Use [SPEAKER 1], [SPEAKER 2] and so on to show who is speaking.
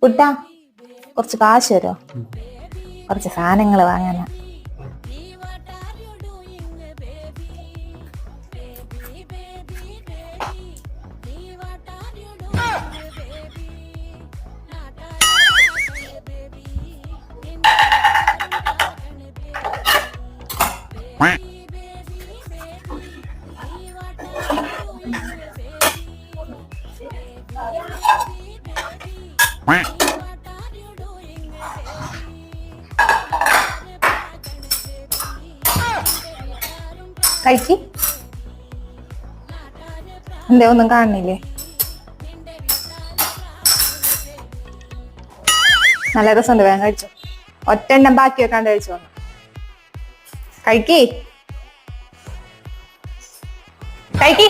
[SPEAKER 1] കുട്ടാ കുറച്ച് കാശ് തരോ? കുറച്ച് സാധനങ്ങൾ വാങ്ങാനാ. കഴിക്ക്. എന്തേ ഒന്നും കാണുന്നില്ലേ? നല്ല രസമുണ്ട്, വേഗം കഴിച്ചോ. ഒറ്റെണ്ണം ബാക്കി വെക്കാണ്ട് കഴിച്ചു വന്നു. കഴിക്ക് കഴിക്ക്.